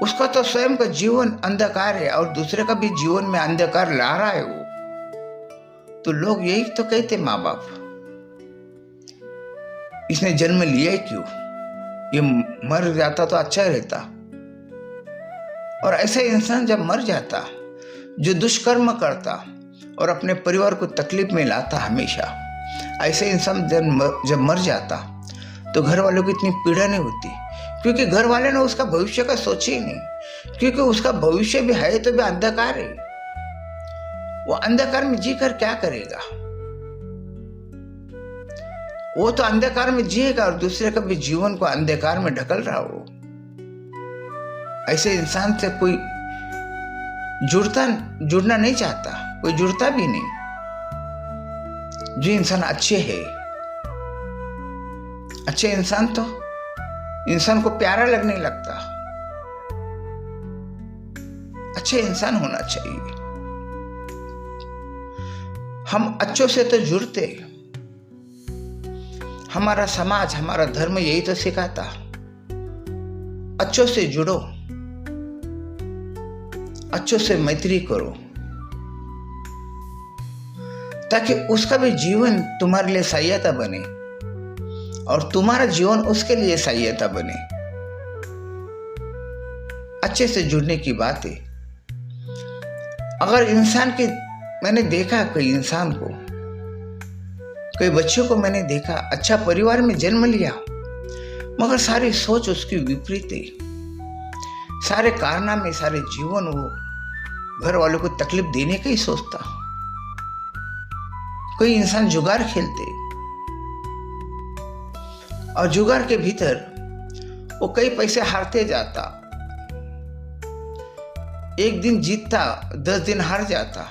उसका तो स्वयं का जीवन अंधकार है और दूसरे का भी जीवन में अंधकार ला रहा है वो। तो लोग यही तो कहते माँ बाप, इसने जन्म लिया है क्यों, ये मर जाता तो अच्छा रहता। और ऐसा इंसान जब मर जाता, जो दुष्कर्म करता और अपने परिवार को तकलीफ में लाता हमेशा, ऐसे इंसान जब मर जाता तो घर वालों को इतनी पीड़ा नहीं होती, क्योंकि घर वाले ने उसका भविष्य का सोचे ही नहीं, क्योंकि उसका भविष्य भी है तो भी अंधकार है। वो अंधकार में जीकर क्या करेगा, वो तो अंधकार में जिएगा और दूसरे का भी जीवन को अंधकार में ढकल रहा हो। ऐसे इंसान से कोई जुड़ना नहीं चाहता, कोई जुड़ता भी नहीं। जो इंसान अच्छे है, अच्छे इंसान तो इंसान को प्यारा लगने लगता। अच्छे इंसान होना चाहिए। हम अच्छों से तो जुड़ते, हमारा समाज हमारा धर्म यही तो सिखाता, अच्छों से जुड़ो, अच्छों से मैत्री करो, ताकि उसका भी जीवन तुम्हारे लिए सहायता बने और तुम्हारा जीवन उसके लिए सहायता बने। अच्छे से जुड़ने की बात है। अगर इंसान की, मैंने देखा कई इंसान को, कई बच्चों को मैंने देखा, अच्छा परिवार में जन्म लिया मगर सारी सोच उसकी विपरीत है। सारे कारनामे, सारे जीवन वो घर वालों को तकलीफ देने का ही सोचता। कोई इंसान जुगार खेलते और जुगार के भीतर वो कई पैसे हारते जाता, एक दिन जीतता 10 दिन हार जाता।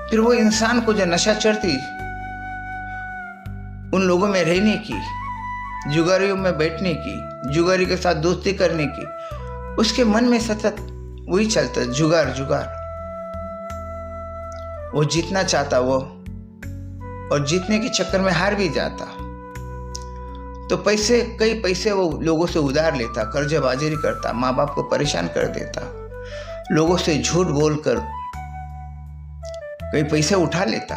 फिर वो इंसान को जो नशा चढ़ती उन लोगों में रहने की, जुगारियों में बैठने की, जुगारी के साथ दोस्ती करने की, उसके मन में सतत वही चलता, जुगार जुगार। वो जीतना चाहता वो, और जीतने के चक्कर में हार भी जाता। तो कई पैसे वो लोगों से उधार लेता, कर्जबाजारी करता, माँ बाप को परेशान कर देता, लोगों से झूठ बोलकर कई पैसे उठा लेता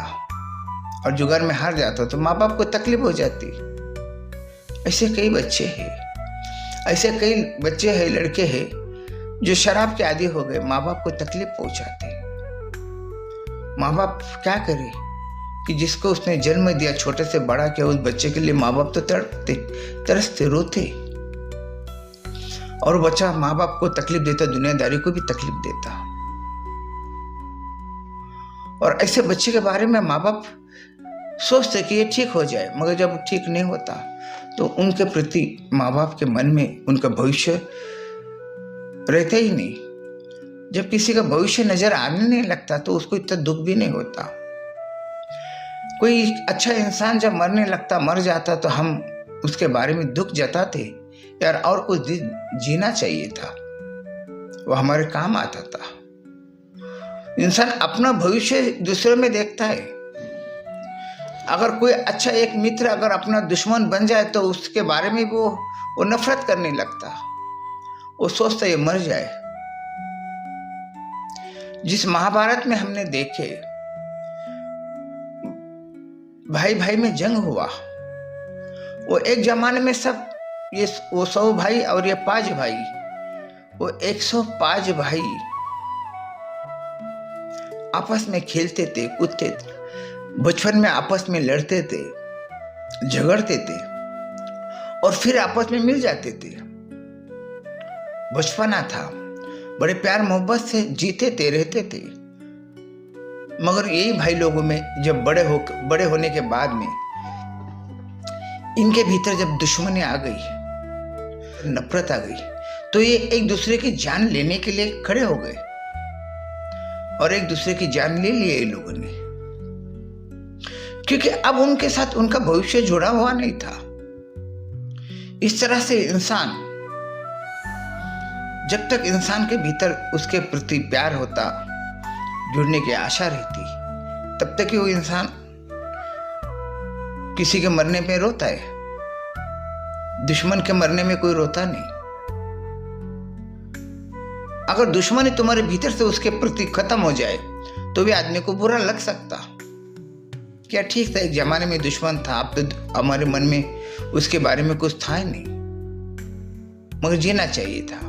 और जुगार में हार जाता, तो माँ बाप को तकलीफ हो जाती। ऐसे कई बच्चे हैं, ऐसे कई बच्चे हैं, लड़के हैं जो शराब के आदी हो गए, माँ बाप को तकलीफ पहुंचाते। माँ बाप क्या करे कि जिसको उसने जन्म दिया, छोटे से बड़ा किया, उस बच्चे के लिए माँ बाप तो तड़पते, तरसते, रोते, और बच्चा माँ बाप को तकलीफ देता, दुनियादारी को भी तकलीफ देता। और ऐसे बच्चे के बारे में माँ बाप सोचते कि ये ठीक हो जाए, मगर जब ठीक नहीं होता तो उनके प्रति माँ बाप के मन में उनका भविष्य रहता ही नहीं। जब किसी का भविष्य नजर आने नहीं लगता तो उसको इतना दुख भी नहीं होता। कोई अच्छा इंसान जब मरने लगता, मर जाता, तो हम उसके बारे में दुख जताते, यार और कुछ जीना चाहिए था, वो हमारे काम आता था। इंसान अपना भविष्य दूसरे में देखता है। अगर कोई अच्छा एक मित्र अगर अपना दुश्मन बन जाए तो उसके बारे में वो नफरत करने लगता, वो सोचता ये मर जाए। जिस महाभारत में हमने देखे भाई भाई में जंग हुआ, वो एक जमाने में सब वो 100 भाई और ये 5 भाई, वो 105 भाई आपस में खेलते थे, कूदते थे, बचपन में आपस में लड़ते थे, झगड़ते थे और फिर आपस में मिल जाते थे। बचपना था, बड़े प्यार मोहब्बत से जीते थे, रहते थे। मगर यही भाई लोगों में जब बड़े होने के बाद में इनके भीतर जब दुश्मनी आ गई, नफरत आ गई, तो ये एक दूसरे की जान लेने के लिए खड़े हो गए और एक दूसरे की जान ले लिए इन लोगों ने, क्योंकि अब उनके साथ उनका भविष्य जुड़ा हुआ नहीं था। इस तरह से इंसान, जब तक इंसान के भीतर उसके प्रति प्यार होता, जुड़ने की आशा रहती, तब तक ही वो इंसान किसी के मरने पे रोता है। दुश्मन के मरने में कोई रोता नहीं। अगर दुश्मनी तुम्हारे भीतर से उसके प्रति खत्म हो जाए तो भी आदमी को बुरा लग सकता। क्या ठीक था, एक जमाने में दुश्मन था, अब तो हमारे मन में उसके बारे में कुछ था ही नहीं, मगर जीना चाहिए था।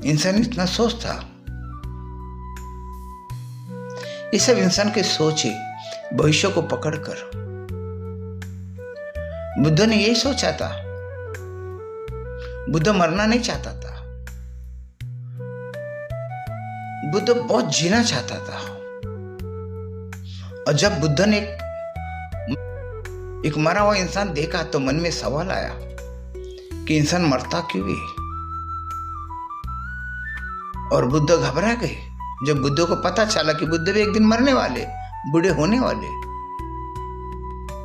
इंसान इतना सोच था। ये सब इंसान के सोच है भविष्य को पकड़कर। बुद्ध ने यही सोचा था। बुद्ध मरना नहीं चाहता था, बुद्ध बहुत जीना चाहता था। और जब बुद्ध ने एक मरा हुआ इंसान देखा तो मन में सवाल आया कि इंसान मरता क्यों है। और बुद्ध घबरा गए जब बुद्ध को पता चला कि बुद्ध भी एक दिन मरने वाले, बूढ़े होने वाले।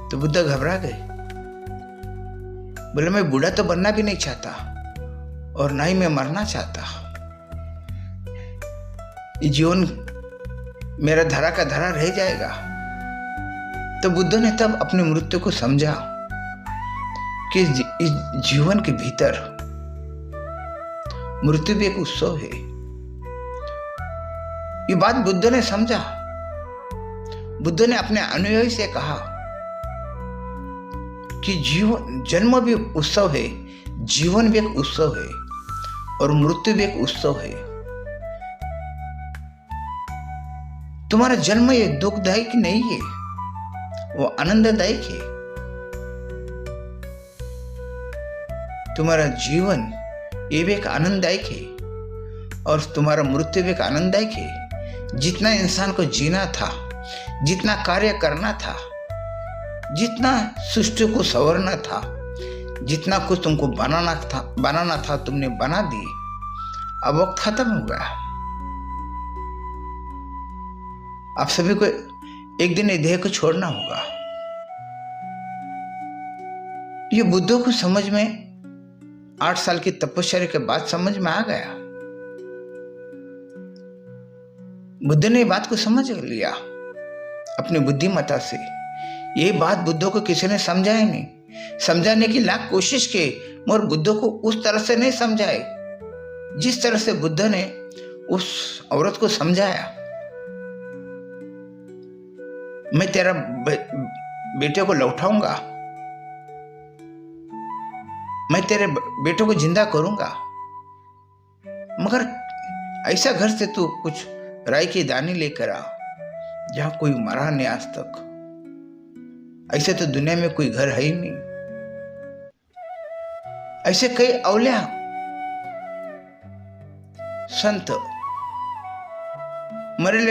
तो बुद्ध घबरा गए, बोले मैं बूढ़ा तो बनना भी नहीं चाहता और ना ही मैं मरना चाहता। ये जीवन मेरा धरा का धरा रह जाएगा। तो बुद्ध ने तब अपनी मृत्यु को समझा कि इस जीवन के भीतर मृत्यु भी एक उत्सव है। ये बात बुद्ध ने समझा। बुद्ध ने अपने अनुयायी से कहा कि जीवन, जन्म भी उत्सव है, जीवन भी एक उत्सव है और मृत्यु भी एक उत्सव है। तुम्हारा जन्म ये दुखदायक नहीं है, वो आनंददायक है। तुम्हारा जीवन ये भी एक आनंददायक है और तुम्हारा मृत्यु भी एक आनंददायक है। जितना इंसान को जीना था, जितना कार्य करना था, जितना सृष्टि को संवरना था, जितना कुछ तुमको बनाना था तुमने बना दी। अब वक्त खत्म हो गया। आप सभी को एक दिन ये देह को छोड़ना होगा। ये बुद्ध को समझ में 8 साल की तपस्या के बाद समझ में आ गया। बुद्ध ने बात को समझ लिया अपनी बुद्धिमत्ता से। ये बात बुद्ध को किसी ने समझाया नहीं। समझाने की लाख कोशिश की मगर बुद्ध को उस तरह से नहीं समझाए जिस तरह से बुद्ध ने उस औरत को समझाया। मैं तेरा बेटे को लौटाऊंगा, मैं तेरे बेटे को जिंदा करूंगा, मगर ऐसा घर से तू कुछ राई की दाने लेकर आ जहां कोई मरा नहीं आज तक। ऐसे तो दुनिया में कोई घर है ही नहीं। ऐसे कई औलिया संत मरे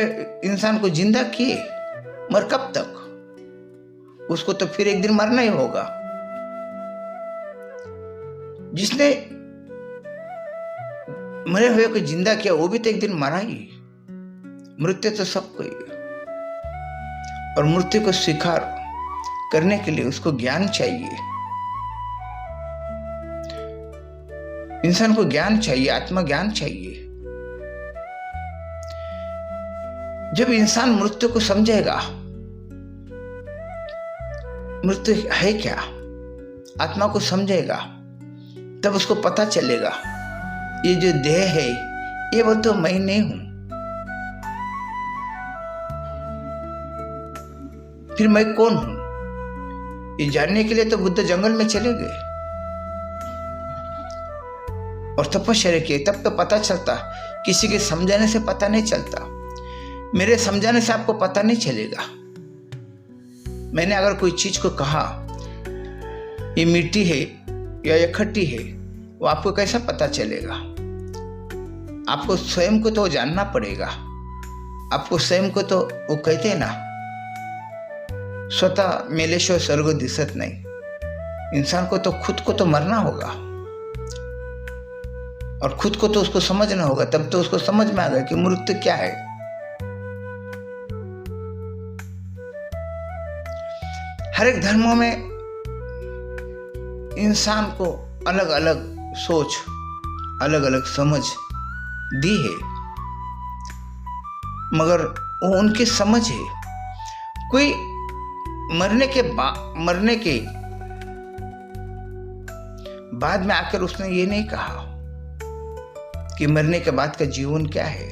इंसान को जिंदा किए, मगर कब तक? उसको तो फिर एक दिन मरना ही होगा। जिसने मरे हुए को जिंदा किया वो भी तो एक दिन मरा ही। मृत्यु तो सबको ही। और मृत्यु को स्वीकार करने के लिए उसको ज्ञान चाहिए। इंसान को ज्ञान चाहिए, आत्मज्ञान चाहिए। जब इंसान मृत्यु को समझेगा, मृत्यु है क्या, आत्मा को समझेगा, तब उसको पता चलेगा ये जो देह है ये वो तो मैं नहीं हूं। फिर मैं कौन हूं? ये जानने के लिए तो बुद्ध जंगल में चले गए और तपस्या किए, तब तो पता चलता। किसी के समझाने से पता नहीं चलता। मेरे समझाने से आपको पता नहीं चलेगा। मैंने अगर कोई चीज को कहा ये मिट्टी है या ये खट्टी है, वो आपको कैसा पता चलेगा? आपको स्वयं को तो जानना पड़ेगा। आपको स्वयं को तो वो कहते हैं ना, स्वतः मेलेश्वर स्वर्ग दिसत नहीं। इंसान को तो खुद को तो मरना होगा और खुद को तो उसको समझना होगा, तब तो उसको समझ में आ गया कि मृत्यु क्या है। हर एक धर्मों में इंसान को अलग अलग सोच, अलग अलग समझ दी है, मगर वो उनकी समझ है। कोई मरने के बाद में आकर उसने ये नहीं कहा कि मरने के बाद का जीवन क्या है।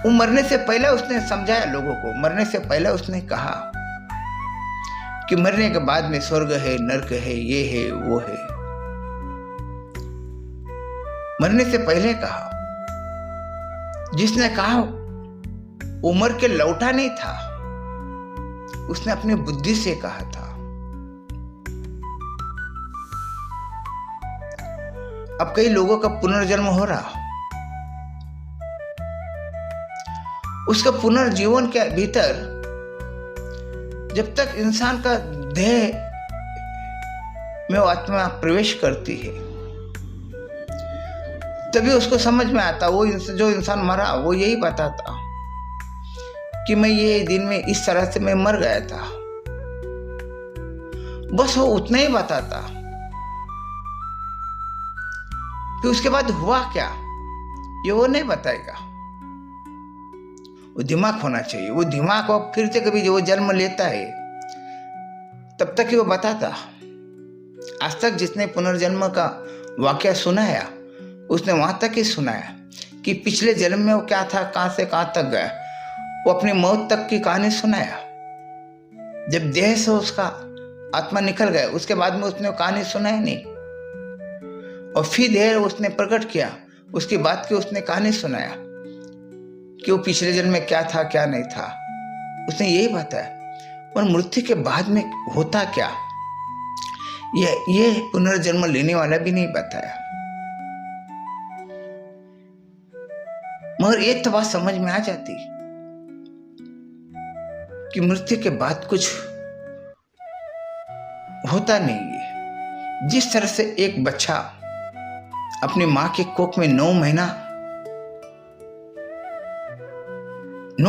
वो मरने से पहले उसने समझाया लोगों को, मरने से पहले उसने कहा कि मरने के बाद में स्वर्ग है, नरक है, ये है, वो है। मरने से पहले कहा। जिसने कहा वो मर के लौटा नहीं था, उसने अपनी बुद्धि से कहा था। अब कई लोगों का पुनर्जन्म हो रहा, उसका पुनर्जीवन के भीतर जब तक इंसान का देह में वो आत्मा प्रवेश करती है तभी उसको समझ में आता। वो जो इंसान मरा वो यही बताता कि मैं ये दिन में इस तरह से मैं मर गया था, बस वो उतना ही बताता। फिर उसके बाद हुआ क्या ये वो नहीं बताएगा। वो दिमाग होना चाहिए। वो दिमाग को फिर से कभी जो वो जन्म लेता है तब तक ही वो बताता। आज तक जिसने पुनर्जन्म का वाकया सुनाया उसने वहां तक ही सुनाया कि पिछले जन्म में वो क्या था, कहां से कहां तक गया। वो अपनी मौत तक की कहानी सुनाया। जब देह से उसका आत्मा निकल गया उसके बाद में उसने वो कहानी सुनाई नहीं, और फिर देह उसने प्रकट किया, उसकी बात की उसने कहानी सुनाया कि वो पिछले जन्म में क्या था क्या नहीं था, उसने यही बताया। और मृत्यु के बाद में होता क्या ये पुनर्जन्म लेने वाला भी नहीं बताया। मगर एक तो बात समझ में आ जाती कि मृत्यु के बाद कुछ होता नहीं है। जिस तरह से एक बच्चा अपनी मां के कोख में 9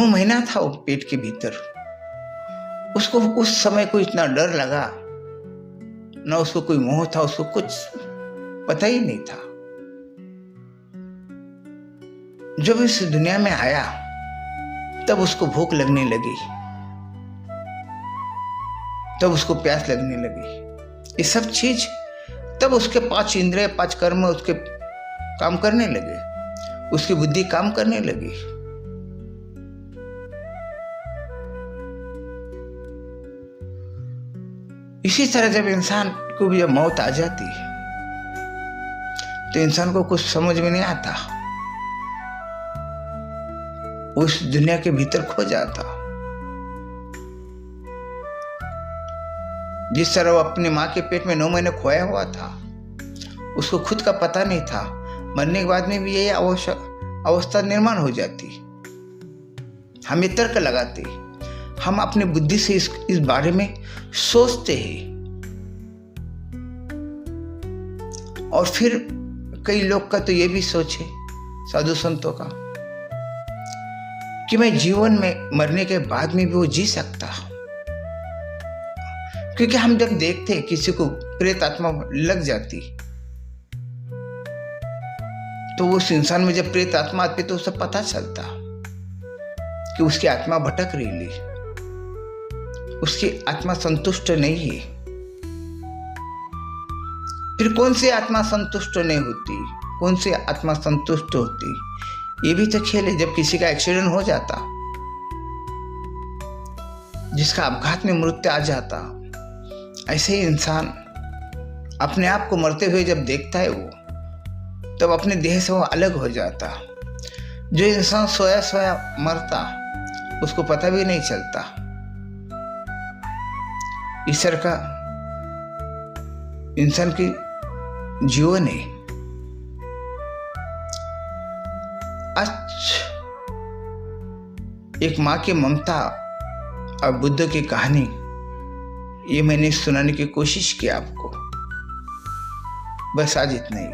महीना था वो पेट के भीतर, उसको उस समय कोई इतना डर लगा ना, उसको कोई मोह था, उसको कुछ पता ही नहीं था। जब इस दुनिया में आया तब उसको भूख लगने लगी, तब उसको प्यास लगने लगी। ये सब चीज तब उसके 5 इंद्रिय 5 कर्म उसके काम करने लगे, उसकी बुद्धि काम करने लगी। इसी तरह जब इंसान को भी जब मौत आ जाती है तो इंसान को कुछ समझ में नहीं आता, उस दुनिया के भीतर खो जाता। जिस तरह वो अपनी मां के पेट में 9 महीने खोया हुआ था, उसको खुद का पता नहीं था। मरने के बाद में भी यही अवस्था निर्माण हो जाती। हम ये तर्क लगाते, हम अपनी बुद्धि से इस बारे में सोचते हैं, और फिर कई लोग का तो ये भी सोच है, साधु संतों का, कि मैं जीवन में मरने के बाद में भी वो जी सकता। क्योंकि हम जब देखते किसी को प्रेत आत्मा लग जाती तो उस इंसान में जब प्रेत आत्मा आती तो उसे पता चलता कि उसकी आत्मा भटक रही है, उसकी आत्मा संतुष्ट नहीं है। फिर कौन सी आत्मा संतुष्ट नहीं होती, कौन सी आत्मा संतुष्ट होती, ये भी तो खेल है। जब किसी का एक्सीडेंट हो जाता, जिसका अपघात में मृत्यु आ जाता, ऐसे ही इंसान अपने आप को मरते हुए जब देखता है वो तब अपने देह से वो अलग हो जाता। जो इंसान सोया सोया मरता उसको पता भी नहीं चलता। ईश्वर का इंसान की जीवन है। एक माँ की ममता और बुद्ध की कहानी, ये मैंने सुनाने की कोशिश की आपको। बस आज इतना ही।